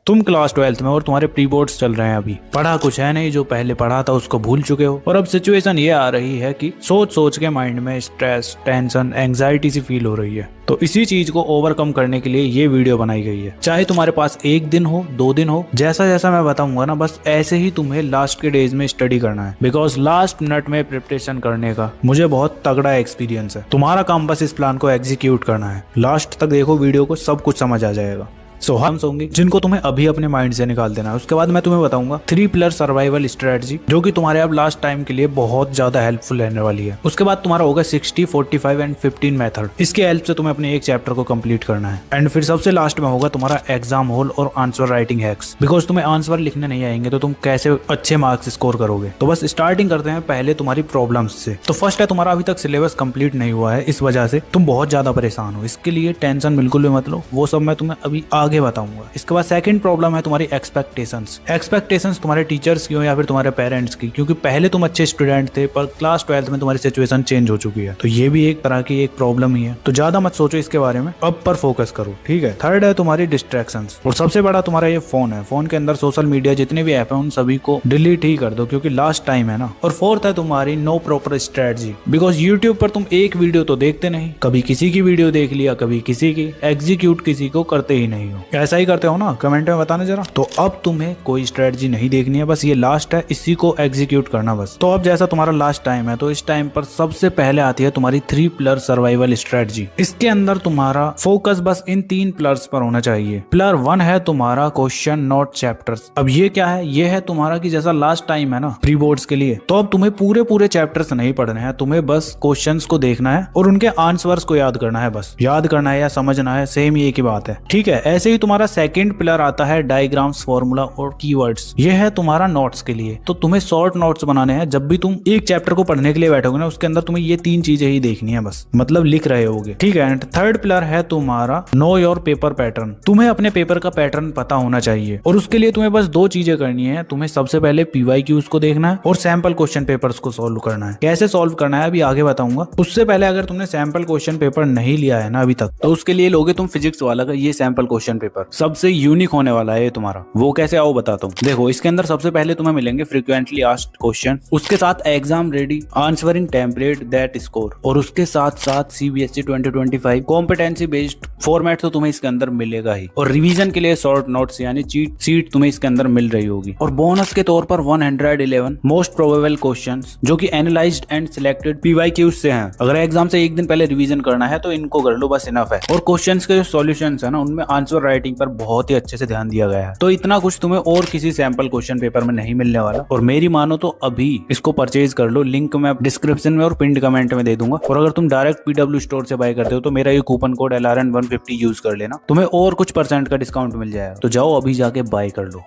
तुम class 12th में और तुम्हारे प्री बोर्ड्स चल रहे हैं। अभी पढ़ा कुछ है नहीं, जो पहले पढ़ा था उसको भूल चुके हो। और अब सिचुएशन ये आ रही है कि सोच सोच के माइंड में स्ट्रेस, टेंशन, एंग्जाइटी सी फील हो रही है। तो इसी चीज को ओवरकम करने के लिए ये वीडियो बनाई गई है। चाहे तुम्हारे पास 1 दिन हो, 2 दिन हो, जैसा जैसा मैं बताऊंगा ना, बस ऐसे ही तुम्हें लास्ट के डेज में स्टडी करना है। बिकॉज लास्ट मिनट में प्रिपरेशन करने का मुझे बहुत तगड़ा एक्सपीरियंस है। तुम्हारा काम बस इस प्लान को एग्जीक्यूट करना है। लास्ट तक देखो वीडियो को, सब कुछ समझ आ जाएगा। हम होंगे जिनको तुम्हें अभी अपने माइंड से निकाल देना है। उसके बाद मैं तुम्हें बताऊंगा 3 पिलर सर्वाइवल स्ट्रेटजी, जो कि तुम्हारे अब लास्ट टाइम के लिए बहुत ज्यादा हेल्पफुल रहने वाली है। उसके बाद तुम्हारा होगा 60, 45 एंड 15 मेथड। इसके हेल्प से तुम्हें अपने एक चैप्टर को कंप्लीट करना है। एंड फिर सबसे लास्ट में होगा तुम्हारा एग्जाम होल और आंसर राइटिंग हैक्स। बिकॉज तुम्हें आंसर लिखने नहीं आएंगे तो तुम कैसे अच्छे मार्क्स स्कोर करोगे। तो बस स्टार्टिंग करते हैं पहले तुम्हारी प्रॉब्लम्स से। तो फर्स्ट है, तुम्हारा अभी तक सिलेबस कंप्लीट नहीं हुआ है, इस वजह से तुम बहुत ज्यादा परेशान हो। इसके लिए टेंशन बिल्कुल भी मत लो, वो सब मैं तुम्हें अभी आगे बताऊंगा। इसके बाद सेकंड प्रॉब्लम है तुम्हारी एक्सपेक्टेशंस तुम्हारे टीचर्स की हो या फिर तुम्हारे पेरेंट्स की, क्योंकि पहले तुम अच्छे स्टूडेंट थे पर क्लास 12th में तुम्हारी सिचुएशन चेंज हो चुकी है। तो ये भी एक तरह की एक प्रॉब्लम ही है। तो ज्यादा मत सोचो इसके बारे में, अब पर फोकस करो, ठीक है। थर्ड है तुम्हारी डिस्ट्रैक्शंस, और सबसे बड़ा तुम्हारा ये फोन है। फोन के अंदर सोशल मीडिया जितने भी ऐप है उन सभी को डिलीट ही कर दो, क्योंकि लास्ट टाइम है ना। और फोर्थ है तुम्हारी no proper strategy. Because YouTube पर तुम एक वीडियो तो देखते नहीं, कभी किसी की वीडियो देख लिया, कभी किसी की, एग्जीक्यूट किसी को करते ही नहीं हो। ऐसा ही करते हो ना, कमेंट में बताना जरा। तो अब तुम्हें कोई स्ट्रेटजी नहीं देखनी है, बस ये लास्ट है, इसी को एग्जीक्यूट करना बस। तो अब जैसा तुम्हारा लास्ट टाइम है, तो इस टाइम पर सबसे पहले आती है तुम्हारी 3 पिलर सर्वाइवल स्ट्रेटजी। इसके अंदर तुम्हारा फोकस बस इन 3 पिलर्स पर होना चाहिए। पिलर 1 है तुम्हारा क्वेश्चन नोट चैप्टर्स। अब ये क्या है? ये है तुम्हारा कि जैसा लास्ट टाइम है ना प्री बोर्ड्स के लिए, तो अब तुम्हें पूरे चैप्टर्स नहीं पढ़ने हैं, तुम्हें बस क्वेश्चंस को देखना है और उनके आंसर्स को याद करना है। बस याद करना है या समझना है, सेम ही एक ही बात है, ठीक है। ऐसे ही तुम्हारा सेकंड पिलर आता है डायग्राम्स, फॉर्मूला और कीवर्ड्स। ये है तुम्हारा नोट्स के लिए। तो तुम्हें शॉर्ट नोट्स बनाने हैं। जब भी तुम एक चैप्टर को पढ़ने के लिए बैठोगे ना, उसके अंदर तुम्हें ये 3 चीजें ही देखनी है बस, मतलब लिख रहे होगे, ठीक है। एंड थर्ड पिलर है तुम्हारा नो योर पेपर पैटर्न। तुम्हें अपने पेपर का पैटर्न पता होना चाहिए और उसके लिए तुम्हें बस 2 चीजें करनी है। तुम्हें सबसे पहले PYQs को देखना है और सैंपल क्वेश्चन पेपर्स को सॉल्व करना है। कैसे सॉल्व करना है अभी आगे बताऊंगा। उससे पहले अगर तुमने सैंपल क्वेश्चन पेपर नहीं लिया है ना अभी तक, तो उसके लिए लोगे तुम फिजिक्स वाला का ये सैंपल क्वेश्चन पेपर। सबसे यूनिक होने वाला है तुम्हारा। वो कैसे आओ बताता हूँ। देखो, इसके अंदर सबसे पहले तुम्हें मिलेंगे फ्रीक्वेंटली आस्क्ड क्वेश्चन, उसके साथ exam ready answering template that score, और उसके साथ साथ CBSE 2025 कॉम्पिटेंसी बेस्ड फॉर्मेट तो तुम्हें इसके अंदर मिलेगा ही। और रिवीजन के लिए शॉर्ट नोट्स यानी चीट सीट तुम्हें इसके अंदर मिल रही होगी। और बोनस के तौर पर 111 मोस्ट प्रोबेबल क्वेश्चंस, जो कि एनालाइज्ड एंड सिलेक्टेड PYQs से हैं। अगर एग्जाम से 1 दिन पहले रिवीजन करना है तो इनको कर लो, बस इनफ है। और क्वेश्चंस के जो सॉल्यूशंस है ना, उनमें आंसर राइटिंग पर बहुत ही अच्छे से ध्यान दिया गया है। तो इतना कुछ तुम्हें और किसी सैंपल क्वेश्चन पेपर में नहीं मिलने वाला। और मेरी मानो तो अभी इसको परचेज कर लो, लिंक मैं डिस्क्रिप्शन में और पिंड कमेंट में दे दूंगा। और अगर तुम डायरेक्ट PW स्टोर से बाय करते हो तो मेरा ये कूपन कोड LRN150 यूज कर लेना, तुम्हें और कुछ % का डिस्काउंट मिल जाएगा। तो जाओ अभी जाके बाय कर लो,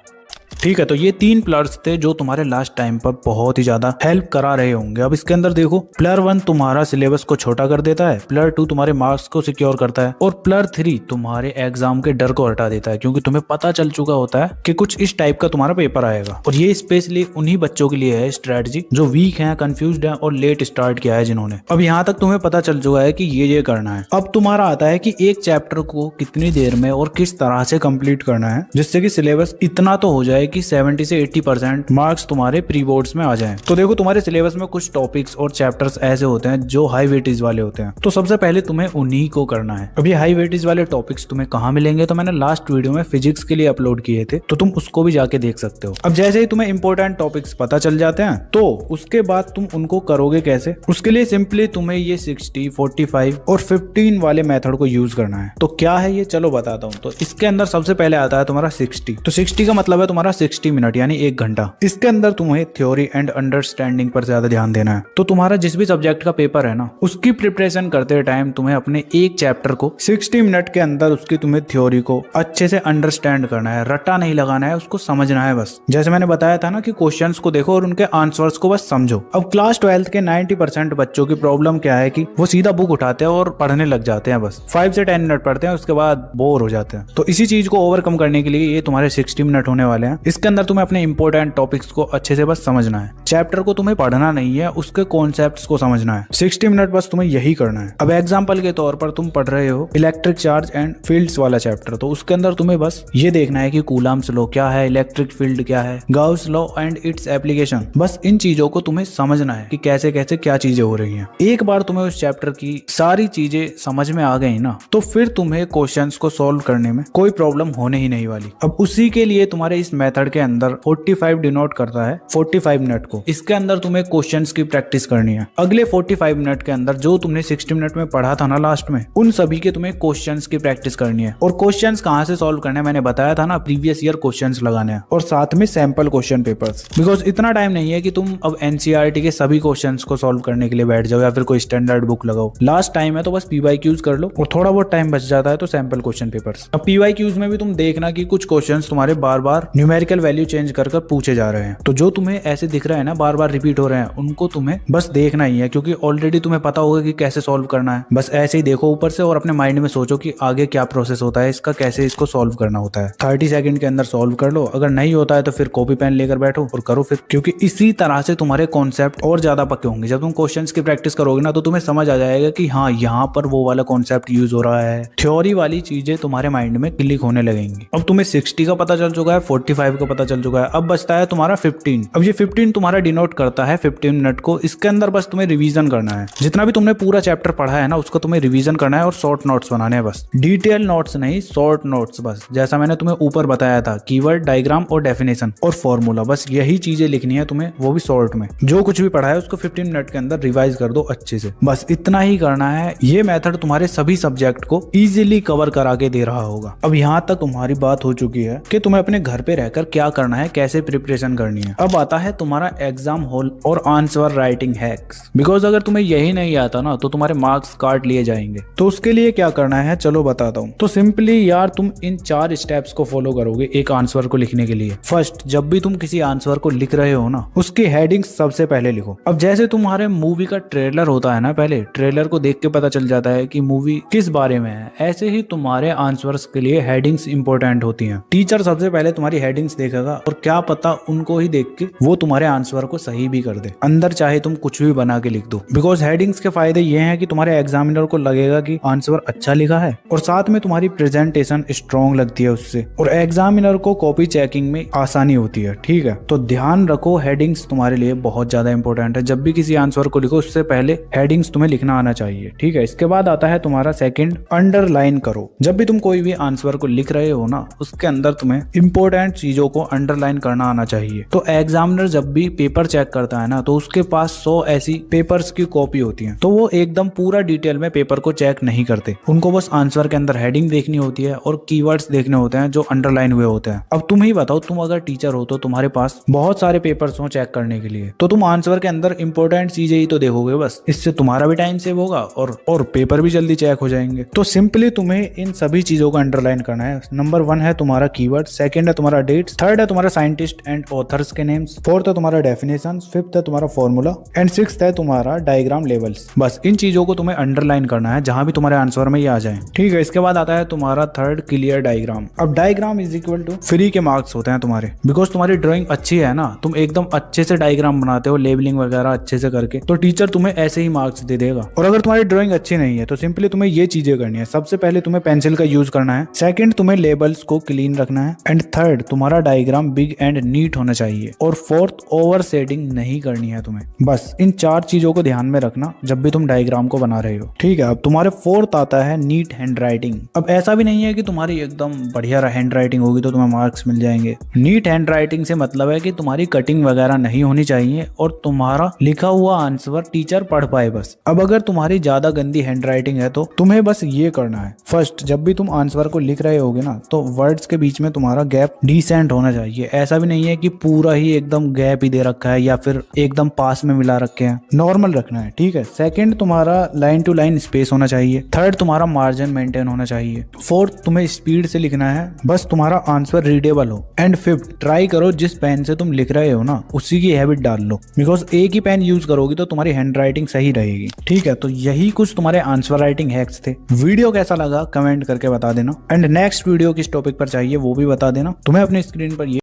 ठीक है। तो ये 3 पिलर्स थे जो तुम्हारे लास्ट टाइम पर बहुत ही ज्यादा हेल्प करा रहे होंगे। अब इसके अंदर देखो, पिलर 1 तुम्हारा सिलेबस को छोटा कर देता है, पिलर 2 तुम्हारे मार्क्स को सिक्योर करता है, और पिलर 3 तुम्हारे एग्जाम के डर को हटा देता है, क्योंकि तुम्हें पता चल चुका होता है कि कुछ इस टाइप का तुम्हारा पेपर आएगा। और ये स्पेशली उन्हीं बच्चों के लिए है स्ट्रेटजी जो वीक है, कंफ्यूज्ड है और लेट स्टार्ट किया है जिन्होंने। अब यहाँ तक तुम्हें पता चल चुका है कि ये करना है। अब तुम्हारा आता है कि एक चैप्टर को कितनी देर में और किस तरह से कंप्लीट करना है, जिससे कि सिलेबस इतना तो हो जाए कि 70 से 80% मार्क्स तुम्हारे प्री बोर्ड्स में आ जाएं। तो देखो, तुम्हारे सिलेबस में कुछ टॉपिक्स और चैप्टर्स ऐसे होते हैं जो हाई वेटेज वाले होते हैं। तो सबसे पहले तुम्हें उन्हीं को करना है। अब ये हाई वेटेज वाले टॉपिक्स तुम्हें कहाँ मिलेंगे, तो मैंने लास्ट वीडियो में फिजिक्स के लिए अपलोड किए थे, तो तुम उसको भी जाके देख सकते हो। अब जैसे ही तुम्हें इंपॉर्टेंट टॉपिक्स पता चल जाते हैं, तो उसके बाद तुम उनको करोगे कैसे। उसके लिए सिंपली तुम्हें ये 60, 45 और 15 वाले मेथड को यूज करना है। तो क्या है ये, चलो बताता हूँ। तो इसके अंदर सबसे पहले आता है तुम्हारा 60। तो 60 का मतलब है तुम्हारा 60 मिनट यानी 1 घंटा। इसके अंदर तुम्हें थ्योरी एंड अंडरस्टैंडिंग पर ज्यादा ध्यान देना है। तो तुम्हारा जिस भी सब्जेक्ट का पेपर है ना, उसकी प्रिपरेशन करते टाइम तुम्हें अपने एक चैप्टर को 60 मिनट के अंदर उसकी तुम्हें थ्योरी को अच्छे से अंडरस्टैंड करना है, रट्टा नहीं लगाना है, उसको समझना है बस। जैसे मैंने बताया था ना कि क्वेश्चंस को देखो और उनके आंसर्स को बस समझो। अब क्लास 12th के 90% बच्चों की प्रॉब्लम क्या है कि वो सीधा बुक उठाते हैं और पढ़ने लग जाते हैं, बस 5 से 10 मिनट पढ़ते हैं, उसके बाद बोर हो जाते हैं। तो इसी चीज को ओवरकम करने के लिए ये तुम्हारे 60 मिनट होने वाले हैं। इसके अंदर तुम्हें अपने इंपॉर्टेंट टॉपिक्स को अच्छे से बस समझना है। चैप्टर को तुम्हें पढ़ना नहीं है, उसके कॉन्सेप्ट्स को समझना है। 60 मिनट बस तुम्हें यही करना है। अब एग्जाम्पल के तौर पर तुम पढ़ रहे हो इलेक्ट्रिक चार्ज एंड फील्ड्स वाला चैप्टर, तो उसके अंदर तुम्हें बस ये देखना है कि कूलम्ब्स लॉ क्या है, इलेक्ट्रिक फील्ड क्या है, Gauss law and its application. बस इन चीजों को तुम्हें समझना है कि कैसे कैसे क्या चीजें हो रही हैं। एक बार तुम्हें उस चैप्टर की सारी चीजें समझ में आ गई ना, तो फिर तुम्हें क्वेश्चंस को सॉल्व करने में कोई प्रॉब्लम होने ही नहीं वाली। अब उसी के लिए तुम्हारे इस मेथड के अंदर 45 डिनोट करता है 45 मिनट को। इसके अंदर तुम्हें क्वेश्चंस की प्रैक्टिस करनी है। अगले 45 मिनट के अंदर जो तुमने 60 मिनट में पढ़ा था ना लास्ट में, उन सभी के तुम्हें क्वेश्चंस की प्रैक्टिस करनी है। और क्वेश्चंस कहाँ से सॉल्व करने, मैंने बताया था ना, प्रीवियस ईयर क्वेश्चंस लगाने हैं और साथ में सैंपल क्वेश्चन पेपर्स। बिकॉज इतना टाइम नहीं है कि तुम अब एनसीईआरटी के सभी क्वेश्चंस को सॉल्व करने के लिए बैठ जाओ या फिर कोई स्टैंडर्ड बुक लगाओ। लास्ट टाइम है तो बस पीवाईक्यूज कर लो, और थोड़ा बहुत टाइम बच जाता है तो सैंपल क्वेश्चन पेपर्स। अब पीवाईक्यूज में भी तुम देखना कि कुछ क्वेश्चंस तुम्हारे बार बार न्यूमेरिकल वैल्यू चेंज कर पूछे जा रहे हैं, तो जो तुम्हें ऐसे दिख रहा है ना, बार बार रिपीट हो रहे हैं, उनको तुम्हें बस देखना ही है, क्योंकि ऑलरेडी तुम्हें पता होगा कि कैसे सॉल्व करना है। बस ऐसे ही देखो ऊपर से और अपने माइंड में सोचो कि आगे क्या प्रोसेस होता है इसका, कैसे इसको सॉल्व करना होता है। 30 सेकंड के अंदर सॉल्व कर लो। अगर नहीं होता है तो फिर कॉपी पेन लेकर बैठो और करो फिर, क्योंकि इसी तरह से तुम्हारे कॉन्सेप्ट और ज्यादा पक्के होंगे। जब तुम क्वेश्चंस की प्रैक्टिस करोगे ना, तो तुम्हें समझ आ जाएगा कि हाँ, यहाँ पर वो वाला कॉन्सेप्ट यूज हो रहा है। थ्योरी वाली चीजें तुम्हारे माइंड में क्लिक होने लगेंगी। अब तुम्हें 60 का पता चल चुका है, 45 का पता चल चुका है, अब बचता है तुम्हारा 15। अब ये 15 तुम्हारा डिनोट करता है 15 मिनट को। इसके अंदर बस तुम्हें रिवीजन करना है। जितना भी तुमने पूरा चैप्टर पढ़ा है ना, उसको तुम्हें रिवीजन करना है और शॉर्ट नोट्स बनाने हैं। बस डिटेल नोट्स नहीं, शॉर्ट नोट्स। बस जैसा मैंने तुम्हें ऊपर बताया था, कीवर्ड, डायग्राम और डेफिनेशन और फॉर्मूला, बस यही चीजें लिखनी है तुम्हें, वो भी शॉर्ट में। जो कुछ भी पढ़ा है उसको 15 मिनट के अंदर रिवाइज कर दो अच्छे से। बस इतना ही करना है। ये मेथड तुम्हारे सभी सब्जेक्ट को इजीली कवर करा के दे रहा होगा। अब यहाँ तक तुम्हारी बात हो चुकी है कि तुम्हें अपने घर पे रहकर क्या करना है, कैसे प्रिपरेशन करनी है। अब आता है तुम्हारा एग्जाम हॉल और आंसर राइटिंग हैक्स। बिकॉज अगर तुम्हें यही नहीं आता ना, तो तुम्हारे मार्क्स काट लिए जाएंगे। तो उसके लिए क्या करना है, चलो बताता हूँ। तो सिंपली यार, तुम इन 4 स्टेप्स को फॉलो करोगे एक आंसर को लिखने के लिए। फर्स्ट, जब भी तुम किसी आंसर को लिख रहे हो ना, उसकी हेडिंग सबसे पहले लिखो। अब जैसे तुम्हारे मूवी का ट्रेलर होता है ना, पहले ट्रेलर को देख के पता चल जाता है कि मूवी किस बारे में है, ऐसे ही तुम्हारे आंसर्स के लिए हेडिंग्स इंपॉर्टेंट होती हैं। टीचर सबसे पहले तुम्हारी हेडिंग्स देखेगा और क्या पता उनको ही देख के वो तुम्हारे आंसर को सही भी कर दे। अंदर चाहे तुम कुछ भी बना के लिख दो। बिकॉज हेडिंग्स के फायदे ये हैं कि तुम्हारे एग्जामिनर को लगेगा कि आंसर अच्छा लिखा है, और साथ में तुम्हारी प्रेजेंटेशन स्ट्रॉन्ग लगती है उससे, और एग्जामिनर को कॉपी चेकिंग में आसानी होती है। ठीक है, तो ध्यान रखो, हेडिंग्स तुम्हारे लिए बहुत ज्यादा इंपॉर्टेंट है। जब भी किसी आंसर को लिखो, उससे पहले हेडिंग्स तुम्हें लिखना आना चाहिए। ठीक है, इसके बाद आता है तुम्हारा सेकंड, अंडरलाइन करो। जब भी तुम कोई भी आंसर को लिख रहे हो ना, उसके अंदर तुम्हें इंपॉर्टेंट चीजों को अंडरलाइन करना आना चाहिए। तो एग्जामिनर जब भी पेपर चेक करता है ना, तो उसके पास 100 ऐसी पेपर्स की कॉपी होती है, तो वो एकदम पूरा डिटेल में पेपर को चेक नहीं करते। उनको बस आंसर के अंदर हेडिंग देखनी होती है और कीवर्ड्स देखने होते हैं जो अंडरलाइन हुए होते हैं। अब तुम ही बताओ, तुम अगर टीचर हो तो तुम्हारे पास बहुत सारे पेपर्स हो चेक करने के लिए, तो तुम आंसर के अंदर इंपॉर्टेंट चीजें ही तो देखोगे बस। इससे तुम्हारा भी टाइम सेव होगा और पेपर भी जल्दी चेक हो जाएंगे। तो सिंपली तुम्हें इन सभी चीजों को अंडरलाइन करना है। नंबर 1 है तुम्हारा कीवर्ड, सेकंड है तुम्हारा डेट्स, थर्ड है तुम्हारा साइंटिस्ट एंड ऑथर्स के नेम्स, फोर्थ है तुम्हारा डेफिनेशन, फिफ्थ है तुम्हारा फॉर्मूला एंड सिक्स्थ है तुम्हारा डायग्राम लेवल्स। बस इन चीजों को तुम्हें अंडरलाइन करना है जहां भी तुम्हारे आंसर में ये आ जाए। ठीक है, इसके बाद आता है तुम्हारा थर्ड, क्लियर डायग्राम। अब diagram is equal to free के मार्क्स होते हैं तुम्हारे। बिकॉज तुम्हारी ड्राइंग अच्छी है ना, तुम एकदम अच्छे से डायग्राम बनाते हो, लेबलिंग वगैरह अच्छे से करके, तो टीचर तुम्हें ऐसे ही मार्क्स दे देगा। और अगर तुम्हारी ड्राइंग अच्छी नहीं है तो सिंपली तुम्हें ये चीजें करनी है। सबसे पहले तुम्हें पेंसिल का यूज करना है, सेकंड तुम्हें लेबल्स को क्लीन रखना है, एंड थर्ड तुम्हारा डायग्राम बिग एंड नीट होना चाहिए, और फोर्थ ओवर शेडिंग नहीं करनी है तुम्हें। बस इन 4 चीजों को ध्यान में रखना जब भी तुम डायग्राम को बना रहे हो। ठीक है, अब तुम्हारे फोर्थ आता है नीट हैंड राइटिंग। अब ऐसा भी नहीं है कि तुम्हारी एकदम बढ़िया हैंड राइटिंग होगी तो तुम्हें मार्क्स मिल जाएंगे। नीट हैंड राइटिंग से मतलब है कि तुम्हारी कटिंग वगैरह नहीं होनी चाहिए और तुम्हारा लिखा हुआ आंसर टीचर पढ़ पाए बस। अब अगर तुम्हारी ज्यादा गंदी हैंड राइटिंग है तो तुम्हें बस ये करना है, फर्स्ट जब भी तुम आंसर को लिख रहे होगे ना, तो वर्ड्स के बीच में तुम्हारा गैप डिसेंट होना चाहिए। ऐसा भी नहीं है कि पूरा ही एकदम गैप ही दे रखा है या फिर एकदम पास में मिला रखे हैं, नॉर्मल रखना है। ठीक है, सेकंड तुम्हारा लाइन टू लाइन स्पेस होना चाहिए, थर्ड तुम्हारा मार्जिन मेंटेन होना चाहिए, फोर्थ तुम्हें स्पीड से लिखना है, बस तुम्हारा आंसर रीडेबल हो, एंड फिफ्थ ट्राई करो जिस पेन से तुम लिख रहे हो ना उसी की हैबिट डाल लो। बिकॉज एक ही पेन यूज करोगी तो तुम्हारी हैंड राइटिंग सही रहेगी। ठीक है, तो यही कुछ तुम्हारे आंसर राइटिंग हैक्स थे। वीडियो कैसा लगा कमेंट करके बता देना, एंड नेक्स्ट वीडियो किस टॉपिक पर चाहिए वो भी बता देना। तुम्हें अपनी स्क्रीन पर ये